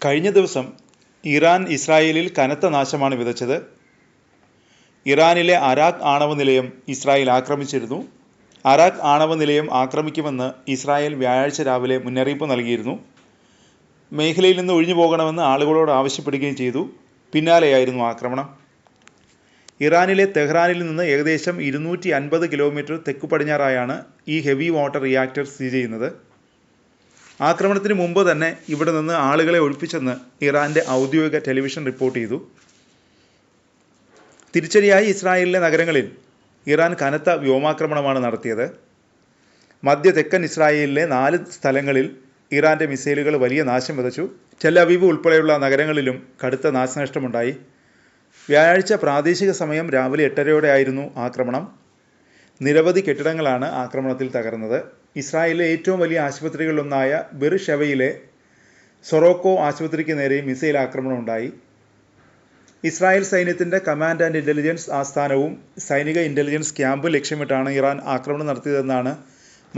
കഴിഞ്ഞ ദിവസം ഇറാൻ ഇസ്രായേലിൽ കനത്ത നാശമാണ് വിതച്ചത്. ഇറാനിലെ അരാഖ് ആണവ നിലയം ഇസ്രായേൽ ആക്രമിച്ചിരുന്നു. അരാഖ് ആണവ നിലയം ആക്രമിക്കുമെന്ന് ഇസ്രായേൽ വ്യാഴാഴ്ച രാവിലെ മുന്നറിയിപ്പ് നൽകിയിരുന്നു. മേഖലയിൽ നിന്ന് ഒഴിഞ്ഞു പോകണമെന്ന് ആളുകളോട് ആവശ്യപ്പെടുകയും ചെയ്തു. പിന്നാലെയായിരുന്നു ആക്രമണം. ഇറാനിലെ തെഹ്റാനിൽ നിന്ന് ഏകദേശം 250 കിലോമീറ്റർ തെക്കു പടിഞ്ഞാറായാണ് ഈ ഹെവി വാട്ടർ റിയാക്ടർ സ്ഥിതി ചെയ്യുന്നത്. ആക്രമണത്തിന് മുമ്പ് തന്നെ ഇവിടെ നിന്ന് ആളുകളെ ഒഴിപ്പിച്ചെന്ന് ഇറാൻ്റെ ഔദ്യോഗിക ടെലിവിഷൻ റിപ്പോർട്ട് ചെയ്തു. തിരിച്ചടിയായി ഇസ്രായേലിലെ നഗരങ്ങളിൽ ഇറാൻ കനത്ത വ്യോമാക്രമണമാണ് നടത്തിയത്. മധ്യ തെക്കൻ ഇസ്രായേലിലെ 4 സ്ഥലങ്ങളിൽ ഇറാൻ്റെ മിസൈലുകൾ വലിയ നാശം വിതച്ചു. ടെൽ അവീവ് ഉൾപ്പെടെയുള്ള നഗരങ്ങളിലും കടുത്ത നാശനഷ്ടമുണ്ടായി. വ്യാഴാഴ്ച പ്രാദേശിക സമയം രാവിലെ 8:30 ആയിരുന്നു ആക്രമണം. നിരവധി കെട്ടിടങ്ങളാണ് ആക്രമണത്തിൽ തകർന്നത്. ഇസ്രായേലിലെ ഏറ്റവും വലിയ ആശുപത്രികളിലൊന്നായ ബെർഷെവയിലെ സൊറോക്കോ ആശുപത്രിക്ക് നേരെ മിസൈൽ ആക്രമണം ഉണ്ടായി. ഇസ്രായേൽ സൈന്യത്തിൻ്റെ കമാൻഡ് ആൻഡ് ഇൻ്റലിജൻസ് ആസ്ഥാനവും സൈനിക ഇൻ്റലിജൻസ് ക്യാമ്പും ലക്ഷ്യമിട്ടാണ് ഇറാൻ ആക്രമണം നടത്തിയതെന്നാണ്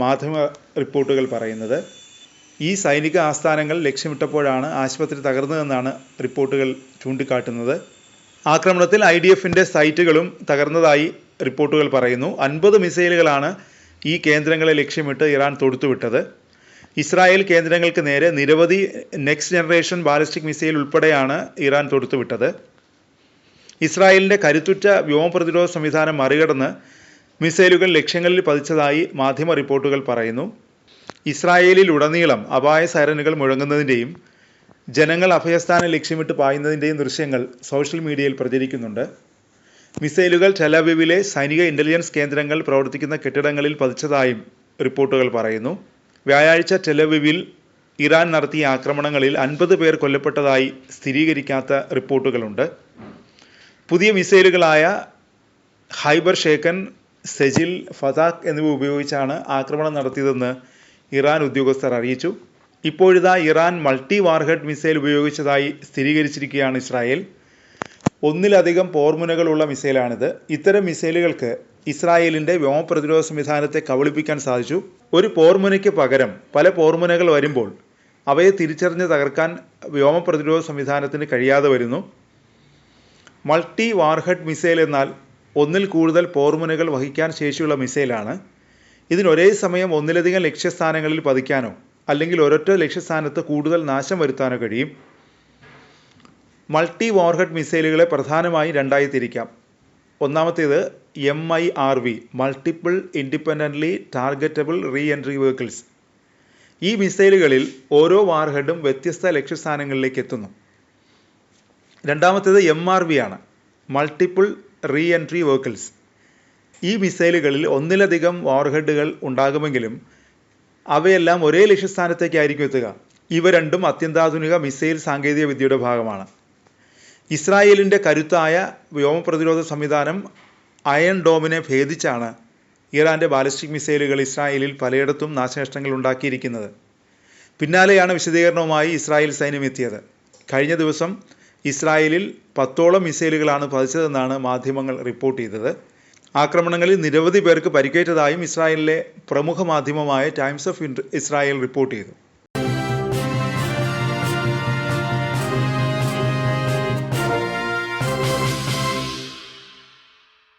മാധ്യമ റിപ്പോർട്ടുകൾ പറയുന്നത്. ഈ സൈനിക ആസ്ഥാനങ്ങൾ ലക്ഷ്യമിട്ടപ്പോഴാണ് ആശുപത്രി തകർന്നതെന്നാണ് റിപ്പോർട്ടുകൾ ചൂണ്ടിക്കാട്ടുന്നത്. ആക്രമണത്തിൽ IDFൻ്റെ സൈറ്റുകളും തകർന്നതായി റിപ്പോർട്ടുകൾ പറയുന്നു. 50 മിസൈലുകളാണ് ഈ കേന്ദ്രങ്ങളെ ലക്ഷ്യമിട്ട് ഇറാൻ തൊടുത്തുവിട്ടത്. ഇസ്രായേൽ കേന്ദ്രങ്ങൾക്ക് നേരെ നിരവധി നെക്സ്റ്റ് ജനറേഷൻ ബാലിസ്റ്റിക് മിസൈൽ ഉൾപ്പെടെയാണ് ഇറാൻ തൊടുത്തുവിട്ടത്. ഇസ്രായേലിൻ്റെ കരുത്തുറ്റ വ്യോമ പ്രതിരോധ സംവിധാനം മറികടന്ന് മിസൈലുകൾ ലക്ഷ്യങ്ങളിൽ പതിച്ചതായി മാധ്യമ റിപ്പോർട്ടുകൾ പറയുന്നു. ഇസ്രായേലിലുടനീളം അപായ സൈറനുകൾ മുഴങ്ങുന്നതിൻ്റെയും ജനങ്ങൾ അഭയസ്ഥാനം ലക്ഷ്യമിട്ട് പായുന്നതിൻ്റെയും ദൃശ്യങ്ങൾ സോഷ്യൽ മീഡിയയിൽ പ്രചരിക്കുന്നുണ്ട്. മിസൈലുകൾ ടെൽ അവീവിലെ സൈനിക ഇൻ്റലിജൻസ് കേന്ദ്രങ്ങൾ പ്രവർത്തിക്കുന്ന കെട്ടിടങ്ങളിൽ പതിച്ചതായും റിപ്പോർട്ടുകൾ പറയുന്നു. വ്യാഴാഴ്ച ടെൽ അവീവിൽ ഇറാൻ നടത്തിയ ആക്രമണങ്ങളിൽ 50 പേർ കൊല്ലപ്പെട്ടതായി സ്ഥിരീകരിക്കാത്ത റിപ്പോർട്ടുകളുണ്ട്. പുതിയ മിസൈലുകളായ ഹൈബർ ഷേക്കൻ, സെജിൽ, ഫതാഖ് എന്നിവ ഉപയോഗിച്ചാണ് ആക്രമണം നടത്തിയതെന്ന് ഇറാൻ ഉദ്യോഗസ്ഥർ അറിയിച്ചു. ഇപ്പോഴിതാ ഇറാൻ മൾട്ടി വാർഹെഡ് മിസൈൽ ഉപയോഗിച്ചതായി സ്ഥിരീകരിച്ചിരിക്കുകയാണ് ഇസ്രായേൽ. ഒന്നിലധികം പോർമുനകളുള്ള മിസൈലാണിത്. ഇത്തരം മിസൈലുകൾക്ക് ഇസ്രായേലിൻ്റെ വ്യോമ പ്രതിരോധ സംവിധാനത്തെ കബളിപ്പിക്കാൻ സാധിച്ചു. ഒരു പോർമുനയ്ക്ക് പകരം പല പോർമുനകൾ വരുമ്പോൾ അവയെ തിരിച്ചറിഞ്ഞ് തകർക്കാൻ വ്യോമ പ്രതിരോധ സംവിധാനത്തിന് കഴിയാതെ വരുന്നു. മൾട്ടി വാർഹെഡ് മിസൈൽ എന്നാൽ ഒന്നിൽ കൂടുതൽ പോർമുനകൾ വഹിക്കാൻ ശേഷിയുള്ള മിസൈലാണ്. ഇതിന് ഒരേ സമയം ഒന്നിലധികം ലക്ഷ്യസ്ഥാനങ്ങളിൽ പതിക്കാനോ അല്ലെങ്കിൽ ഒരൊറ്റ ലക്ഷ്യസ്ഥാനത്ത് കൂടുതൽ നാശം വരുത്താനോ കഴിയും. മൾട്ടി വാർഹെഡ് മിസൈലുകളെ പ്രധാനമായും രണ്ടായി തിരിക്കാം. ഒന്നാമത്തേത് MIRV multiple independently targetable re entry vehicles. ഈ മിസൈലുകളിൽ ഓരോ വാർഹെഡും വ്യത്യസ്ത ലക്ഷ്യസ്ഥാനങ്ങളിലേക്ക് എത്തുന്നു. രണ്ടാമത്തേത് MRV ആണ്, മൾട്ടിപ്പിൾ റീ എൻട്രി വെഹിക്കിൾസ്. ഈ മിസൈലുകളിൽ ഒന്നിലധികം വാർഹെഡുകൾ ഉണ്ടാകുമെങ്കിലും അവയെല്ലാം ഒരേ ലക്ഷ്യസ്ഥാനത്തേക്കായിരിക്കും എത്തുക. ഇവ രണ്ടും അത്യന്താധുനിക മിസൈൽ സാങ്കേതിക വിദ്യയുടെ ഭാഗമാണ്. ഇസ്രായേലിൻ്റെ കരുത്തായ വ്യോമ പ്രതിരോധ സംവിധാനം അയൺ ഡോമിനെ ഭേദിച്ചാണ് ഇറാൻ്റെ ബാലിസ്റ്റിക് മിസൈലുകൾ ഇസ്രായേലിൽ പലയിടത്തും നാശനഷ്ടങ്ങൾ ഉണ്ടാക്കിയിരിക്കുന്നത്. പിന്നാലെയാണ് വിശദീകരണവുമായി ഇസ്രായേൽ സൈന്യം എത്തിയത്. കഴിഞ്ഞ ദിവസം ഇസ്രായേലിൽ 10ഓളം മിസൈലുകളാണ് പതിച്ചതെന്നാണ് മാധ്യമങ്ങൾ റിപ്പോർട്ട് ചെയ്തത്. ആക്രമണങ്ങളിൽ നിരവധി പേർക്ക് പരിക്കേറ്റതായും ഇസ്രായേലിലെ പ്രമുഖ മാധ്യമമായ ടൈംസ് ഓഫ് ഇസ്രായേൽ റിപ്പോർട്ട് ചെയ്തു.